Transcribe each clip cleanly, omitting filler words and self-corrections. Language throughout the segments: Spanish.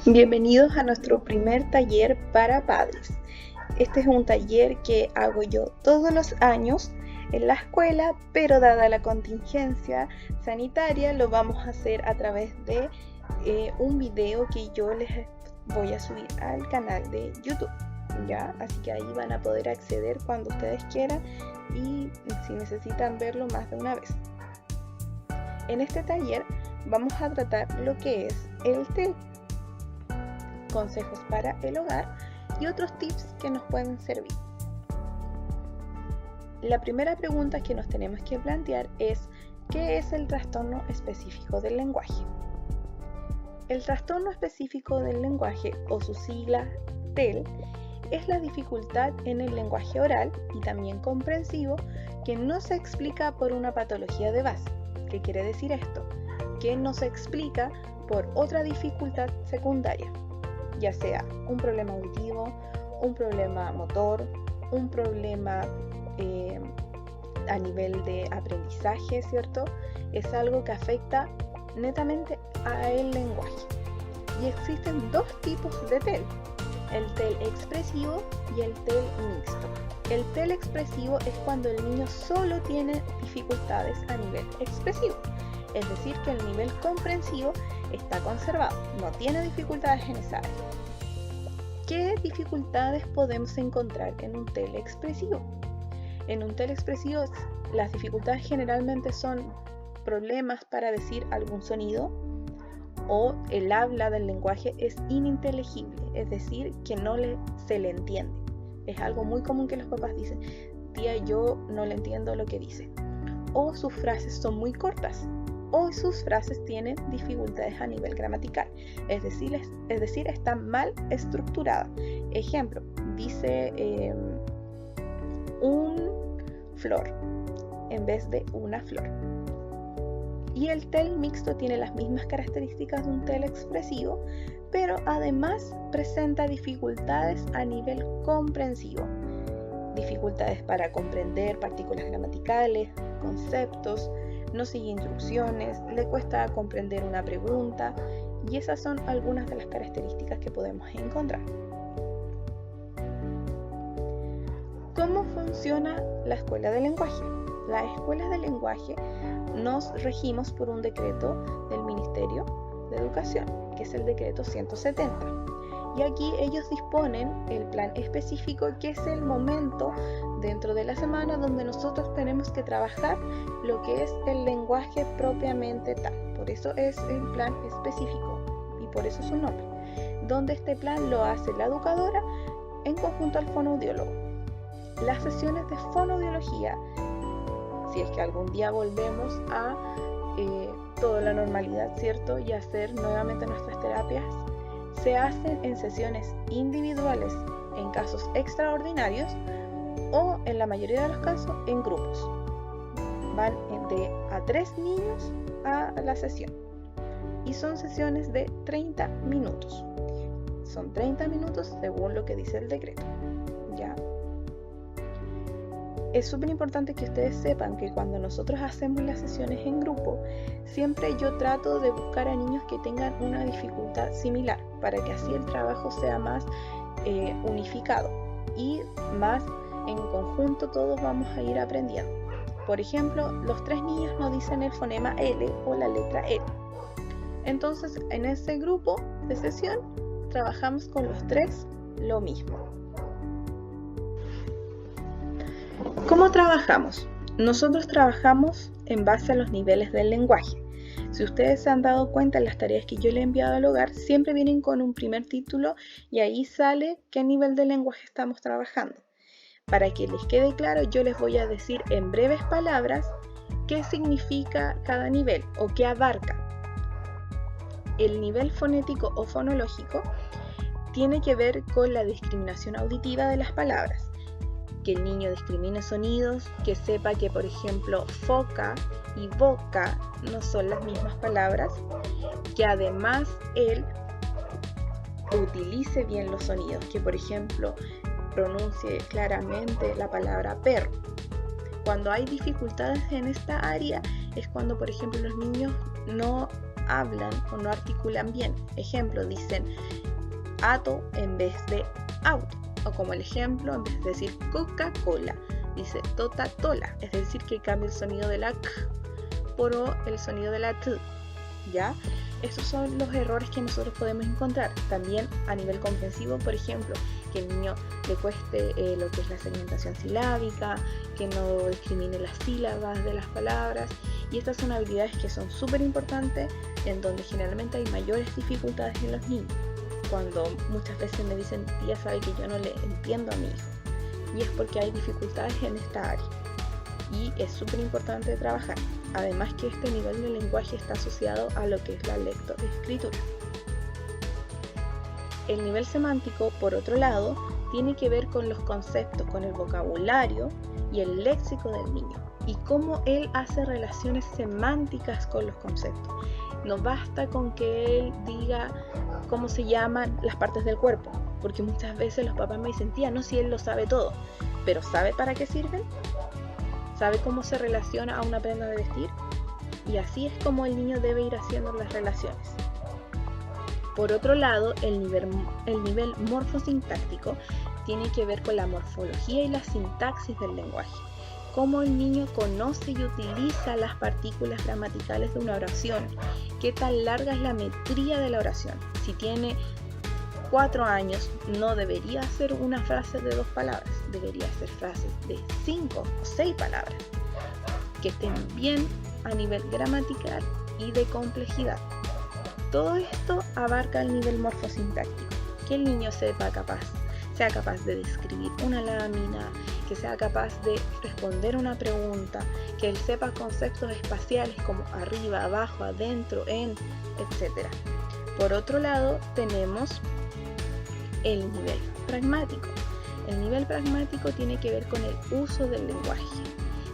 Bienvenidos a nuestro primer taller para padres. Este es un taller que hago yo todos los años en la escuela, pero dada la contingencia sanitaria lo vamos a hacer a través de un video que yo les voy a subir al canal de YouTube. ¿Ya? Así que ahí van a poder acceder cuando ustedes quieran y si necesitan verlo más de una vez. En este taller vamos a tratar lo que es el TEL, consejos para el hogar y otros tips que nos pueden servir. La primera pregunta que nos tenemos que plantear es: ¿qué es el trastorno específico del lenguaje? El trastorno específico del lenguaje, o su sigla TEL, es la dificultad en el lenguaje oral y también comprensivo que no se explica por una patología de base. ¿Qué quiere decir esto? Que no se explica por otra dificultad secundaria, ya sea un problema auditivo, un problema motor, un problema a nivel de aprendizaje, ¿cierto? Es algo que afecta netamente al lenguaje. Y existen dos tipos de TEL: el TEL expresivo y el TEL mixto. El TEL expresivo es cuando el niño solo tiene dificultades a nivel expresivo, es decir, que el nivel comprensivo está conservado, no tiene dificultades en esa área. ¿Qué dificultades podemos encontrar en un TEL expresivo? En un TEL expresivo las dificultades generalmente son problemas para decir algún sonido, o el habla del lenguaje es ininteligible, es decir, que no se le entiende. Es algo muy común que los papás dicen: tía, yo no le entiendo lo que dice. O sus frases son muy cortas, o sus frases tienen dificultades a nivel gramatical, es decir, están mal estructuradas. Ejemplo, dice un flor en vez de una flor. Y el TEL mixto tiene las mismas características de un TEL expresivo, pero además presenta dificultades a nivel comprensivo. Dificultades para comprender partículas gramaticales, conceptos, no sigue instrucciones, le cuesta comprender una pregunta, y esas son algunas de las características que podemos encontrar. ¿Cómo funciona la escuela de lenguaje? Las escuelas de lenguaje nos regimos por un decreto del Ministerio de Educación, que es el decreto 170. Y aquí ellos disponen el plan específico, que es el momento dentro de la semana donde nosotros tenemos que trabajar lo que es el lenguaje propiamente tal. Por eso es el plan específico y por eso su nombre, donde este plan lo hace la educadora en conjunto al fonoaudiólogo. Las sesiones de fonoaudiología, si es que algún día volvemos a toda la normalidad, ¿cierto? Y hacer nuevamente nuestras terapias, se hacen en sesiones individuales en casos extraordinarios, o en la mayoría de los casos en grupos. Van de a 3 niños a la sesión y son sesiones de 30 minutos. Son 30 minutos según lo que dice el decreto. ¿Ya? Es súper importante que ustedes sepan que cuando nosotros hacemos las sesiones en grupo, siempre yo trato de buscar a niños que tengan una dificultad similar, para que así el trabajo sea más unificado y más en conjunto todos vamos a ir aprendiendo. Por ejemplo, los 3 niños no dicen el fonema L o la letra L. Entonces, en ese grupo de sesión trabajamos con los 3 lo mismo. ¿Cómo trabajamos? Nosotros trabajamos en base a los niveles del lenguaje. Si ustedes se han dado cuenta, en las tareas que yo le he enviado al hogar siempre vienen con un primer título y ahí sale qué nivel de lenguaje estamos trabajando. Para que les quede claro, yo les voy a decir en breves palabras qué significa cada nivel o qué abarca. El nivel fonético o fonológico tiene que ver con la discriminación auditiva de las palabras. Que el niño discrimine sonidos, que sepa que, por ejemplo, foca y boca no son las mismas palabras, que además él utilice bien los sonidos, que por ejemplo pronuncie claramente la palabra perro. Cuando hay dificultades en esta área es cuando, por ejemplo, los niños no hablan o no articulan bien. Ejemplo, dicen ato en vez de auto. O como el ejemplo, en vez de decir Coca-Cola, dice tota-tola. Es decir, que cambia el sonido de la K por el sonido de la T. ¿Ya? Estos son los errores que nosotros podemos encontrar. También a nivel comprensivo, por ejemplo, que el niño le cueste lo que es la segmentación silábica, que no discrimine las sílabas de las palabras. Y estas son habilidades que son súper importantes, en donde generalmente hay mayores dificultades en los niños. Cuando muchas veces me dicen, tía, sabe que yo no le entiendo a mi hijo. Y es porque hay dificultades en esta área. Y es súper importante trabajar. Además que este nivel de lenguaje está asociado a lo que es la lectoescritura. El nivel semántico, por otro lado, tiene que ver con los conceptos, con el vocabulario y el léxico del niño y cómo él hace relaciones semánticas con los conceptos. No basta con que él diga cómo se llaman las partes del cuerpo, porque muchas veces los papás me dicen, tía, no, si él lo sabe todo, pero ¿sabe para qué sirven? ¿Sabe cómo se relaciona a una prenda de vestir? Y así es como el niño debe ir haciendo las relaciones. Por otro lado, el nivel morfosintáctico tiene que ver con la morfología y la sintaxis del lenguaje. Cómo el niño conoce y utiliza las partículas gramaticales de una oración. Qué tan larga es la metría de la oración. Si tiene 4 años, no debería ser una frase de 2 palabras, debería ser frases de 5 o 6 palabras, que estén bien a nivel gramatical y de complejidad. Todo esto abarca el nivel morfosintáctico, que el niño sea capaz de describir una lámina, que sea capaz de responder una pregunta, que él sepa conceptos espaciales como arriba, abajo, adentro, en, etc. Por otro lado, tenemos el nivel pragmático. El nivel pragmático tiene que ver con el uso del lenguaje.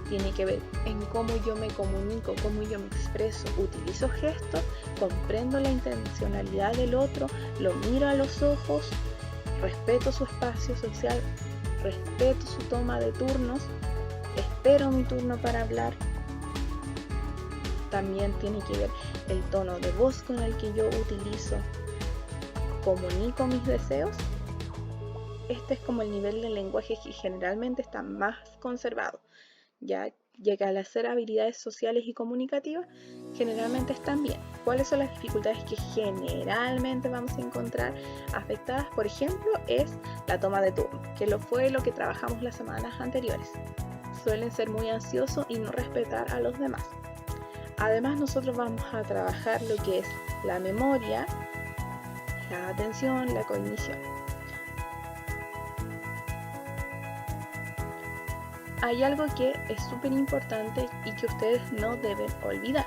Tiene que ver en cómo yo me comunico, cómo yo me expreso, utilizo gestos, comprendo la intencionalidad del otro, lo miro a los ojos, respeto su espacio social, respeto su toma de turnos, espero mi turno para hablar. También tiene que ver el tono de voz con el que yo utilizo, comunico mis deseos. Este es como el nivel de lenguaje que generalmente está más conservado. Ya que al hacer habilidades sociales y comunicativas, generalmente están bien. ¿Cuáles son las dificultades que generalmente vamos a encontrar afectadas? Por ejemplo, es la toma de turno, que fue lo que trabajamos las semanas anteriores. Suelen ser muy ansiosos y no respetar a los demás. Además, nosotros vamos a trabajar lo que es la memoria, la atención, la cognición. Hay algo que es súper importante y que ustedes no deben olvidar.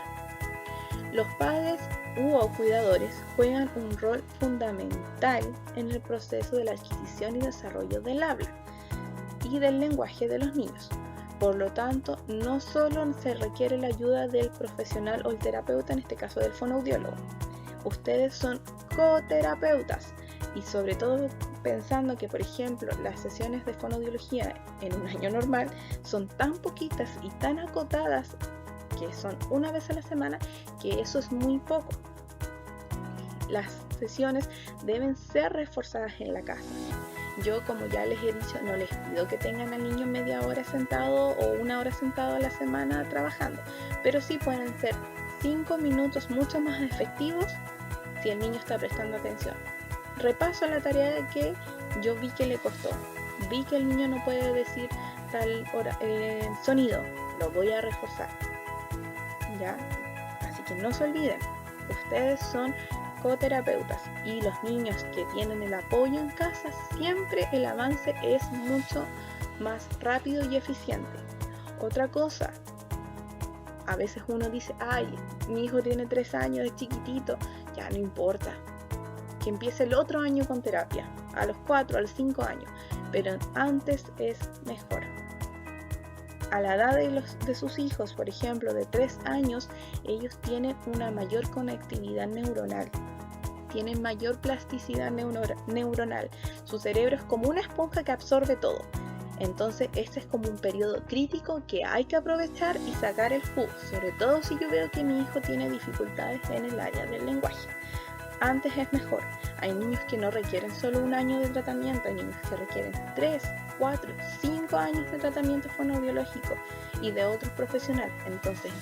Los padres o cuidadores juegan un rol fundamental en el proceso de la adquisición y desarrollo del habla y del lenguaje de los niños. Por lo tanto, no solo se requiere la ayuda del profesional o el terapeuta, en este caso del fonoaudiólogo. Ustedes son coterapeutas y sobre todo pensando que, por ejemplo, las sesiones de fonoaudiología en un año normal son tan poquitas y tan acotadas, que son una vez a la semana, que eso es muy poco. Las sesiones deben ser reforzadas en la casa. Yo, como ya les he dicho, no les pido que tengan al niño media hora sentado o 1 hora sentado a la semana trabajando, pero sí pueden ser 5 minutos mucho más efectivos si el niño está prestando atención. Repaso la tarea que yo vi que le costó. Vi que el niño no puede decir tal sonido, lo voy a reforzar. ¿Ya? Así que no se olviden, ustedes son coterapeutas y los niños que tienen el apoyo en casa, siempre el avance es mucho más rápido y eficiente. Otra cosa, a veces uno dice, ay, mi hijo tiene 3 años, es chiquitito, ya no importa. Que empiece el otro año con terapia, a los 4, a los 5 años, pero antes es mejor. A la edad de sus hijos, por ejemplo, de 3 años, ellos tienen una mayor conectividad neuronal, tienen mayor plasticidad neuronal. Su cerebro es como una esponja que absorbe todo. Entonces este es como un periodo crítico que hay que aprovechar y sacar el jugo, sobre todo si yo veo que mi hijo tiene dificultades en el área del lenguaje. Antes es mejor. Hay niños que no requieren solo 1 año de tratamiento, hay niños que requieren 3, 4, 5 años de tratamiento fonoaudiológico y de otros profesionales. Entonces,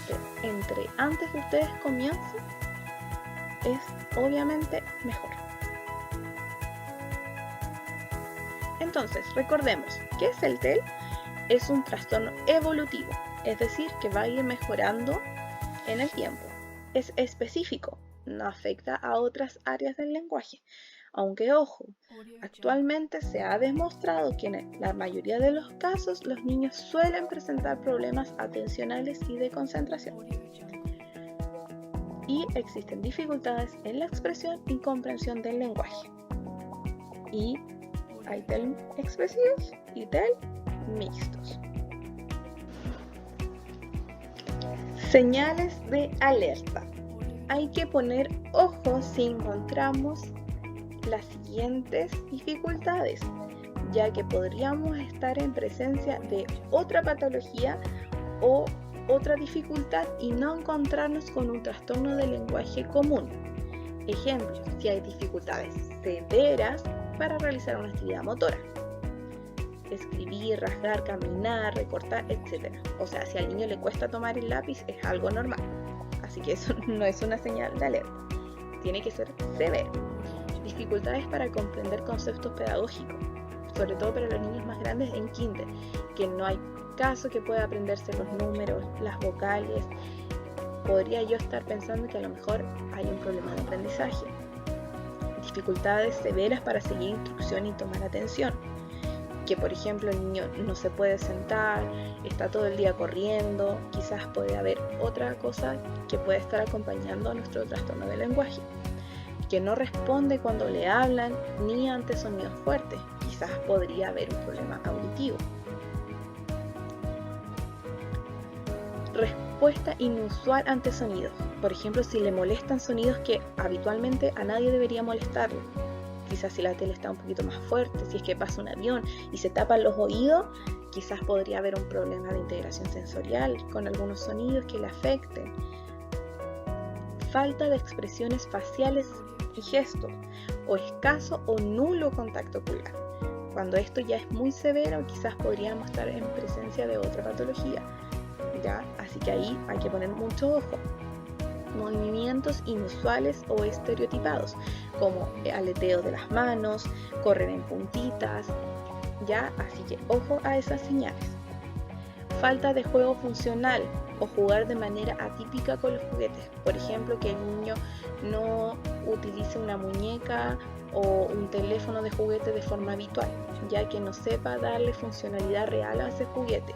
entre antes que ustedes comiencen, es obviamente mejor. Entonces, recordemos, ¿qué es el TEL? Es un trastorno evolutivo, es decir, que va a ir mejorando en el tiempo. Es específico, no afecta a otras áreas del lenguaje. Aunque, ojo, actualmente se ha demostrado que en la mayoría de los casos los niños suelen presentar problemas atencionales y de concentración. Y existen dificultades en la expresión y comprensión del lenguaje. Y hay TEL expresivos y TEL mixtos. Señales de alerta. Hay que poner ojo si encontramos las siguientes dificultades, ya que podríamos estar en presencia de otra patología o otra dificultad y no encontrarnos con un trastorno del lenguaje común. Ejemplo, si hay dificultades severas para realizar una actividad motora, escribir, rasgar, caminar, recortar, etc. O sea, si al niño le cuesta tomar el lápiz es algo normal, así que eso no es una señal de alerta, tiene que ser severo. Dificultades para comprender conceptos pedagógicos, sobre todo para los niños más grandes en kinder, que no hay caso que pueda aprenderse los números, las vocales. Podría yo estar pensando que a lo mejor hay un problema de aprendizaje. Dificultades severas para seguir instrucción y tomar atención, que por ejemplo el niño no se puede sentar, está todo el día corriendo. Quizás puede haber otra cosa que puede estar acompañando a nuestro trastorno del lenguaje, que no responde cuando le hablan ni ante sonidos fuertes. Quizás podría haber un problema auditivo. Respuesta inusual ante sonidos. Por ejemplo, si le molestan sonidos que habitualmente a nadie debería molestarle. Quizás si la tele está un poquito más fuerte, si es que pasa un avión y se tapan los oídos, quizás podría haber un problema de integración sensorial con algunos sonidos que le afecten. Falta de expresiones faciales y gestos, o escaso o nulo contacto ocular. Cuando esto ya es muy severo, quizás podríamos estar en presencia de otra patología, ¿ya? Así que ahí hay que poner mucho ojo. Movimientos inusuales o estereotipados, como aleteo de las manos, correr en puntitas, ¿ya? Así que ojo a esas señales. Falta de juego funcional o jugar de manera atípica con los juguetes. Por ejemplo, que el niño no utilice una muñeca o un teléfono de juguete de forma habitual, ya que no sepa darle funcionalidad real a ese juguete.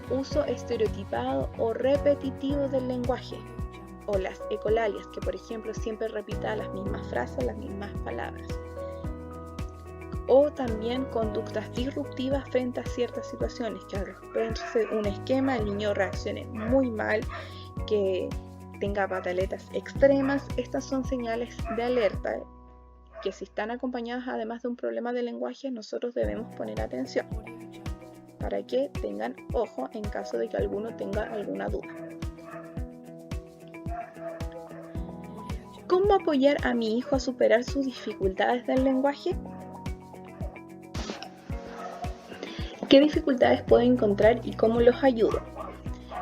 Uso estereotipado o repetitivo del lenguaje, o las ecolalias, que por ejemplo siempre repita las mismas frases, las mismas palabras. O también conductas disruptivas frente a ciertas situaciones, que al romperse un esquema el niño reaccione muy mal, que tenga pataletas extremas. Estas son señales de alerta que, si están acompañadas además de un problema de lenguaje, nosotros debemos poner atención para que tengan ojo en caso de que alguno tenga alguna duda. ¿Cómo apoyar a mi hijo a superar sus dificultades del lenguaje? ¿Qué dificultades puedo encontrar y cómo los ayudo?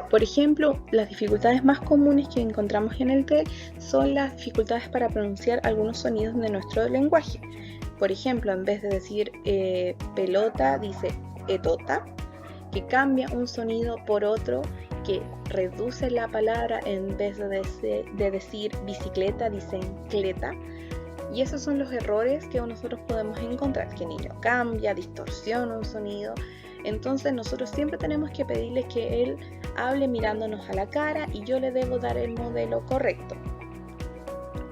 Por ejemplo, las dificultades más comunes que encontramos en el TEL son las dificultades para pronunciar algunos sonidos de nuestro lenguaje. Por ejemplo, en vez de decir pelota, dice etota, que cambia un sonido por otro, que reduce la palabra, en vez de decir bicicleta, dicen cleta. Y esos son los errores que nosotros podemos encontrar, que el niño cambia, distorsiona un sonido. Entonces nosotros siempre tenemos que pedirle que él hable mirándonos a la cara, y yo le debo dar el modelo correcto.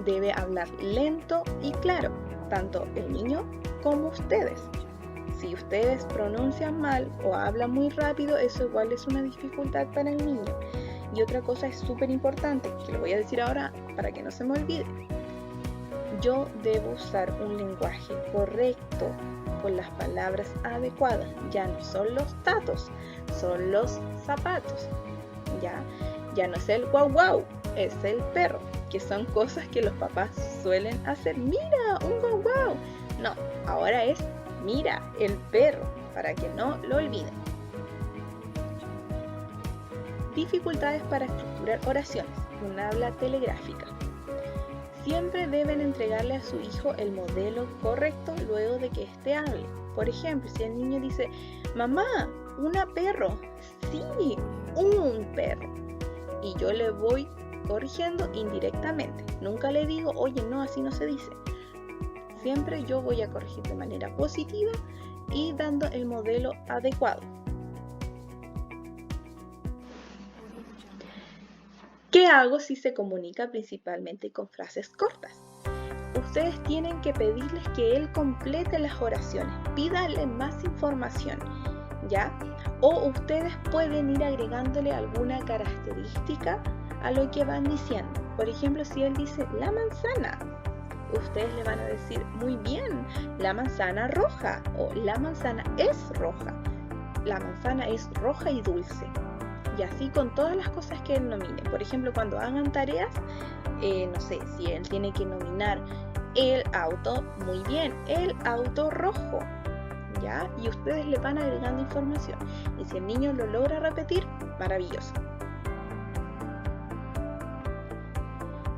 Debe hablar lento y claro, tanto el niño como ustedes. Si ustedes pronuncian mal o hablan muy rápido, eso igual es una dificultad para el niño. Y otra cosa es súper importante, que lo voy a decir ahora para que no se me olvide. Yo debo usar un lenguaje correcto, con las palabras adecuadas. Ya no son los tatos, son los zapatos. Ya no es el guau guau, es el perro, que son cosas que los papás suelen hacer. Mira, un guau guau. No, ahora es mira, el perro, para que no lo olviden. Dificultades para estructurar oraciones. Un habla telegráfica. Siempre deben entregarle a su hijo el modelo correcto luego de que éste hable. Por ejemplo, si el niño dice, mamá, una perro. Sí, un perro. Y yo le voy corrigiendo indirectamente. Nunca le digo, oye, no, así no se dice. Siempre yo voy a corregir de manera positiva y dando el modelo adecuado. ¿Qué hago si se comunica principalmente con frases cortas? Ustedes tienen que pedirles que él complete las oraciones, pídale más información, ¿ya? O ustedes pueden ir agregándole alguna característica a lo que van diciendo. Por ejemplo, si él dice la manzana, ustedes le van a decir, muy bien, la manzana roja, o la manzana es roja, la manzana es roja y dulce. Y así con todas las cosas que él nomine. Por ejemplo, cuando hagan tareas, no sé, si él tiene que nominar el auto, muy bien, el auto rojo, ¿ya? Y ustedes le van agregando información. Y si el niño lo logra repetir, maravilloso.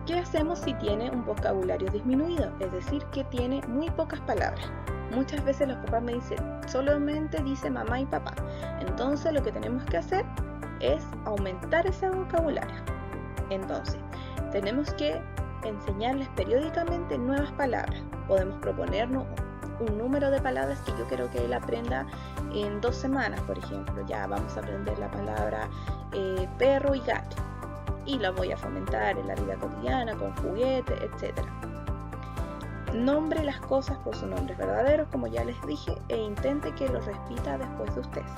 ¿Qué hacemos si tiene un vocabulario disminuido? Es decir, que tiene muy pocas palabras. Muchas veces los papás me dicen, solamente dice mamá y papá. Entonces lo que tenemos que hacer es aumentar ese vocabulario. Entonces, tenemos que enseñarles periódicamente nuevas palabras. Podemos proponernos un número de palabras que yo quiero que él aprenda en 2 semanas, por ejemplo. Ya vamos a aprender la palabra perro y gato. Y la voy a fomentar en la vida cotidiana, con juguetes, etc. Nombre las cosas por sus nombres verdaderos, como ya les dije, e intente que los repita después de ustedes.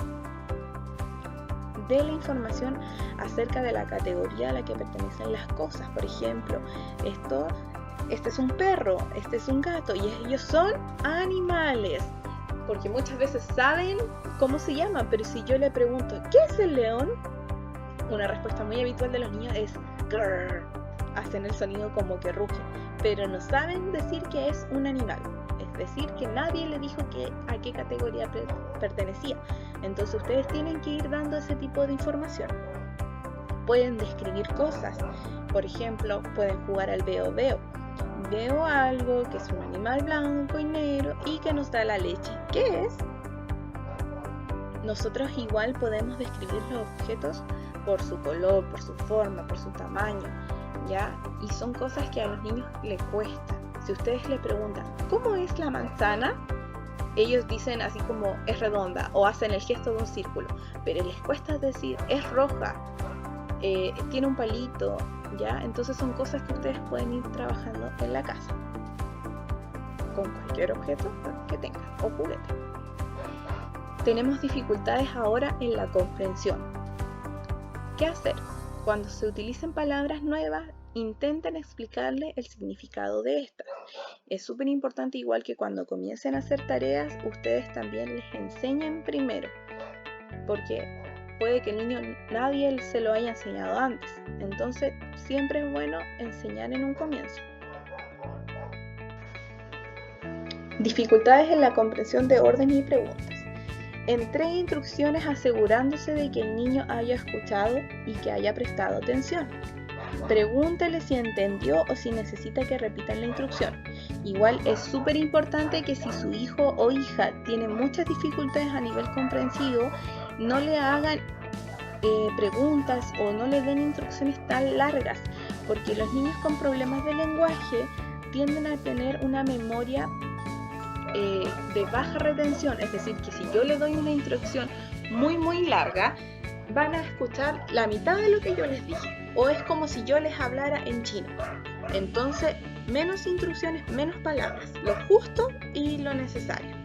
De la información acerca de la categoría a la que pertenecen las cosas. Por ejemplo, este es un perro, este es un gato y ellos son animales. Porque muchas veces saben cómo se llaman, pero si yo le pregunto, ¿qué es el león? Una respuesta muy habitual de los niños es grrr, hacen el sonido como que ruge, pero no saben decir que es un animal. Es decir, que nadie le dijo a qué categoría pertenecía. Entonces ustedes tienen que ir dando ese tipo de información. Pueden describir cosas. Por ejemplo, pueden jugar al veo veo. Veo algo que es un animal blanco y negro y que nos da la leche. ¿Qué es? Nosotros igual podemos describir los objetos por su color, por su forma, por su tamaño, ¿ya? Y son cosas que a los niños les cuesta. Si ustedes le preguntan, ¿cómo es la manzana? Ellos dicen así como, es redonda, o hacen el gesto de un círculo, pero les cuesta decir, es roja, tiene un palito, ¿ya? Entonces son cosas que ustedes pueden ir trabajando en la casa, con cualquier objeto que tengan, o juguete. Tenemos dificultades ahora en la comprensión. ¿Qué hacer? Cuando se utilicen palabras nuevas, intenten explicarle el significado de estas. Es súper importante, igual que cuando comiencen a hacer tareas, ustedes también les enseñen primero, porque puede que el niño nadie se lo haya enseñado antes. Entonces, siempre es bueno enseñar en un comienzo. Dificultades en la comprensión de órdenes y preguntas. Entregue instrucciones asegurándose de que el niño haya escuchado y que haya prestado atención. Pregúntele si entendió o si necesita que repitan la instrucción. Igual es súper importante que si su hijo o hija tiene muchas dificultades a nivel comprensivo, no le hagan preguntas o no le den instrucciones tan largas, porque los niños con problemas de lenguaje tienden a tener una memoria de baja retención, es decir, que si yo le doy una instrucción muy larga, van a escuchar la mitad de lo que yo les dije, o es como si yo les hablara en chino. Entonces, menos instrucciones, menos palabras, lo justo y lo necesario.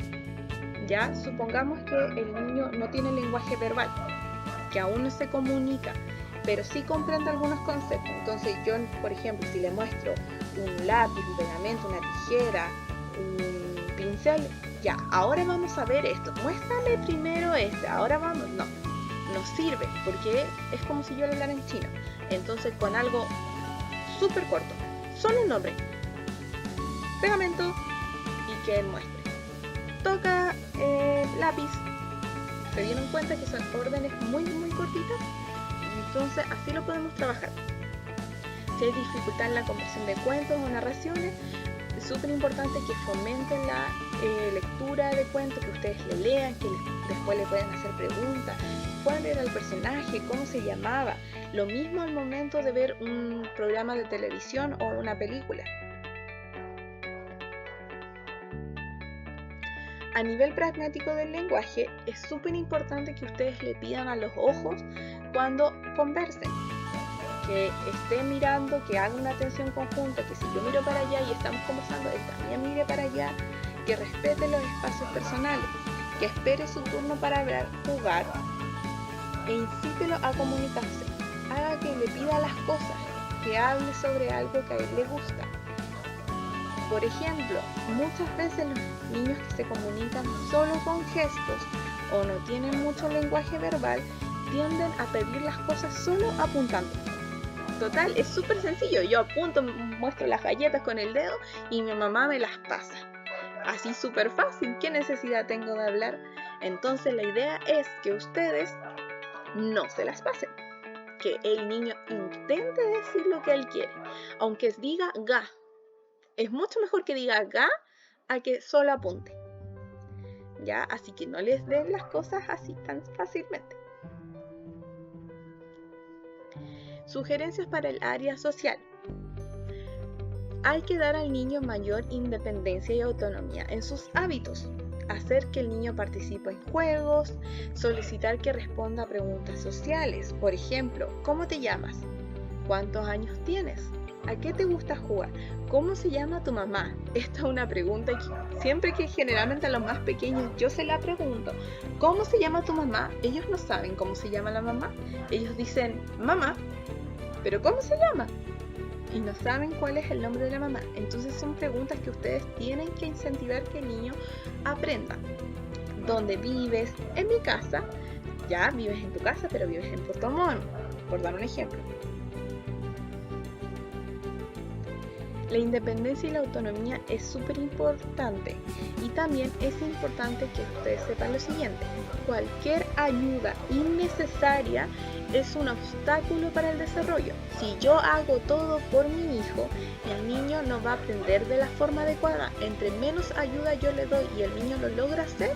Ya supongamos que el niño no tiene lenguaje verbal, que aún no se comunica, pero sí comprende algunos conceptos. Entonces yo, por ejemplo, si le muestro un lápiz, un pegamento, una tijera, un pincel. Ya, ahora vamos a ver esto. Muéstrame primero ahora vamos. No sirve, porque es como si yo le hablara en chino. Entonces, con algo súper corto, solo un nombre, pegamento, y que él muestre. Toca lápiz. Se dieron cuenta que son órdenes muy cortitas. Entonces, así lo podemos trabajar. Si hay dificultad en la comprensión de cuentos o narraciones, es súper importante que fomenten la lectura de cuentos, que ustedes le lean, que después le pueden hacer preguntas. ¿Cuál era el personaje? ¿Cómo se llamaba? Lo mismo al momento de ver un programa de televisión o una película. A nivel pragmático del lenguaje, es súper importante que ustedes le pidan a los ojos cuando conversen. Que esté mirando, que haga una atención conjunta, que si yo miro para allá y estamos conversando, él también mire para allá, que respete los espacios personales, que espere su turno para hablar, jugar, e incítelo a comunicarse. Haga que le pida las cosas, que hable sobre algo que a él le gusta. Por ejemplo, muchas veces los niños que se comunican solo con gestos o no tienen mucho lenguaje verbal tienden a pedir las cosas solo apuntando. Total, es súper sencillo. Yo apunto, muestro las galletas con el dedo y mi mamá me las pasa. Así súper fácil. ¿Qué necesidad tengo de hablar? Entonces la idea es que ustedes no se las pasen. Que el niño intente decir lo que él quiere. Aunque diga ga. Es mucho mejor que diga ga a que solo apunte. ¿Ya? Así que no les den las cosas así tan fácilmente. Sugerencias para el área social. Hay que dar al niño mayor independencia y autonomía en sus hábitos. Hacer que el niño participe en juegos, solicitar que responda a preguntas sociales. Por ejemplo, ¿cómo te llamas? ¿Cuántos años tienes? ¿A qué te gusta jugar? ¿Cómo se llama tu mamá? Esta es una pregunta que siempre que generalmente a los más pequeños yo se la pregunto. ¿Cómo se llama tu mamá? Ellos no saben cómo se llama la mamá. Ellos dicen mamá, pero ¿cómo se llama? Y no saben cuál es el nombre de la mamá. Entonces son preguntas que ustedes tienen que incentivar que el niño aprenda. ¿Dónde vives? En mi casa. Ya vives en tu casa, pero vives en Puerto Montt, por dar un ejemplo. La independencia y la autonomía es súper importante y también es importante que ustedes sepan lo siguiente: cualquier ayuda innecesaria es un obstáculo para el desarrollo. Si yo hago todo por mi hijo, el niño no va a aprender de la forma adecuada. Entre menos ayuda yo le doy y el niño lo logra hacer,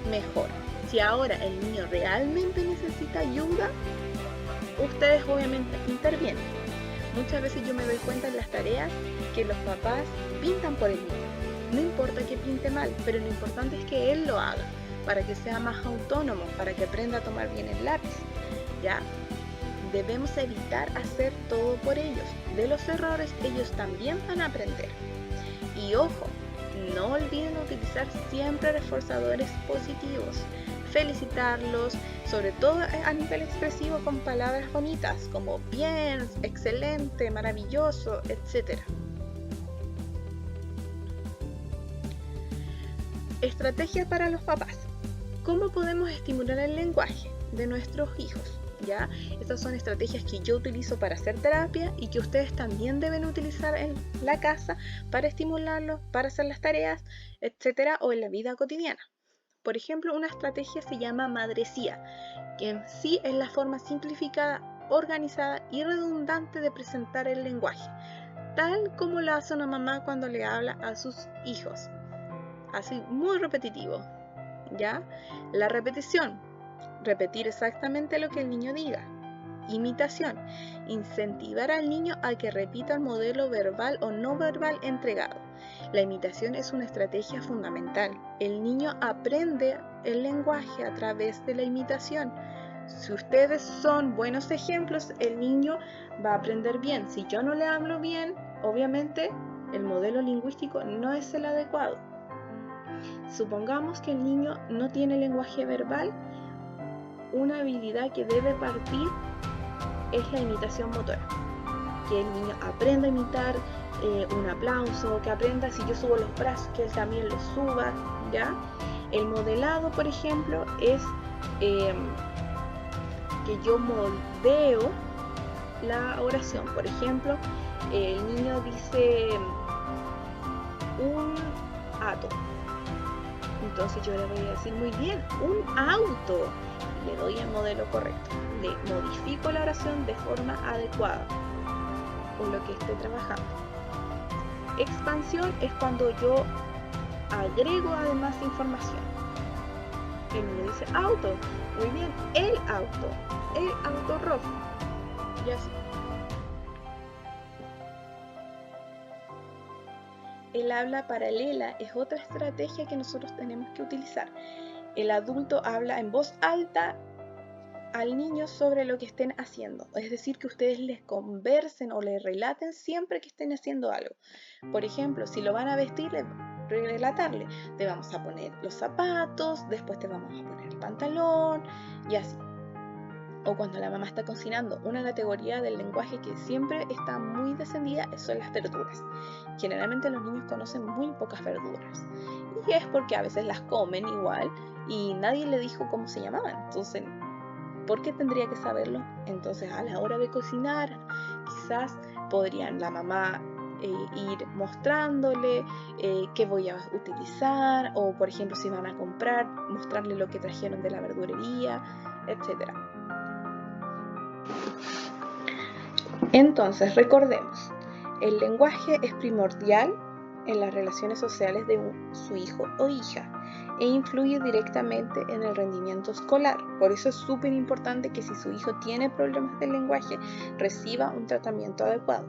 mejor. Si ahora el niño realmente necesita ayuda, ustedes obviamente intervienen. Muchas veces yo me doy cuenta en las tareas que los papás pintan por el niño. No importa que pinte mal, pero lo importante es que él lo haga, para que sea más autónomo, para que aprenda a tomar bien el lápiz. ¿Ya? Debemos evitar hacer todo por ellos. De los errores ellos también van a aprender. Y ojo, no olviden utilizar siempre reforzadores positivos. Felicitarlos, sobre todo a nivel expresivo, con palabras bonitas como bien, excelente, maravilloso, etc. Estrategias para los papás. ¿Cómo podemos estimular el lenguaje de nuestros hijos? ¿Ya? Estas son estrategias que yo utilizo para hacer terapia y que ustedes también deben utilizar en la casa para estimularlos, para hacer las tareas, etc. o en la vida cotidiana. Por ejemplo, una estrategia se llama madrecía, que en sí es la forma simplificada, organizada y redundante de presentar el lenguaje, tal como lo hace una mamá cuando le habla a sus hijos. Así, muy repetitivo, ¿ya? La repetición, repetir exactamente lo que el niño diga. Imitación, incentivar al niño a que repita el modelo verbal o no verbal entregado. La imitación es una estrategia fundamental. El niño aprende el lenguaje a través de la imitación. Si ustedes son buenos ejemplos, el niño va a aprender bien. Si yo no le hablo bien, obviamente el modelo lingüístico no es el adecuado. Supongamos que el niño no tiene lenguaje verbal. Una habilidad que debe partir es la imitación motora. Que el niño aprenda a imitar, un aplauso, que aprenda si yo subo los brazos, que él también los suba, ¿ya? El modelado, por ejemplo, es que yo moldeo la oración. Por ejemplo, el niño dice un auto. Entonces yo le voy a decir muy bien, un auto. Le doy el modelo correcto. Le modifico la oración de forma adecuada con lo que esté trabajando. Expansión es cuando yo agrego además información. El niño dice auto. Muy bien, el auto rojo. Y así. El habla paralela es otra estrategia que nosotros tenemos que utilizar. El adulto habla en voz alta al niño sobre lo que estén haciendo. Es decir, que ustedes les conversen o les relaten siempre que estén haciendo algo. Por ejemplo, si lo van a vestir, relatarle. Te vamos a poner los zapatos, después te vamos a poner el pantalón y así. O cuando la mamá está cocinando, una categoría del lenguaje que siempre está muy descendida son las verduras. Generalmente los niños conocen muy pocas verduras. Y es porque a veces las comen igual y nadie le dijo cómo se llamaban. Entonces, ¿por qué tendría que saberlo? Entonces, a la hora de cocinar, quizás podrían la mamá ir mostrándole qué voy a utilizar, o por ejemplo, si van a comprar, mostrarle lo que trajeron de la verdurería, etc. Entonces, recordemos, el lenguaje es primordial en las relaciones sociales de su hijo o hija e influye directamente en el rendimiento escolar. Por eso es súper importante que si su hijo tiene problemas de lenguaje, reciba un tratamiento adecuado.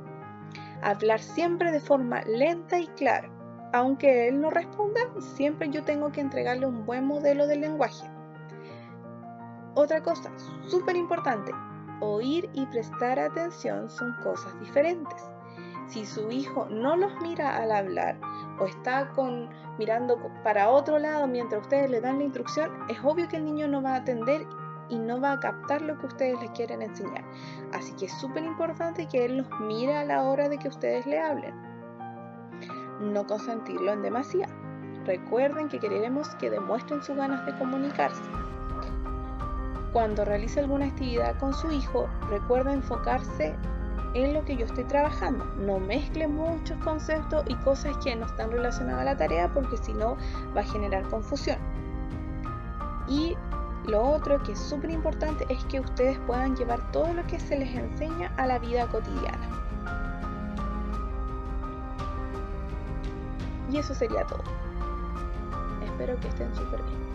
Hablar siempre de forma lenta y clara. Aunque él no responda, siempre yo tengo que entregarle un buen modelo de lenguaje. Otra cosa súper importante, oír y prestar atención son cosas diferentes. Si su hijo no los mira al hablar o está mirando para otro lado mientras ustedes le dan la instrucción, es obvio que el niño no va a atender y no va a captar lo que ustedes le quieren enseñar. Así que es súper importante que él los mire a la hora de que ustedes le hablen. No consentirlo en demasía. Recuerden que queremos que demuestren sus ganas de comunicarse. Cuando realice alguna actividad con su hijo, recuerda enfocarse en lo que yo estoy trabajando. No mezcle muchos conceptos y cosas que no están relacionadas a la tarea, porque si no va a generar confusión. Y lo otro que es súper importante es que ustedes puedan llevar todo lo que se les enseña a la vida cotidiana. Y eso sería todo. Espero que estén súper bien.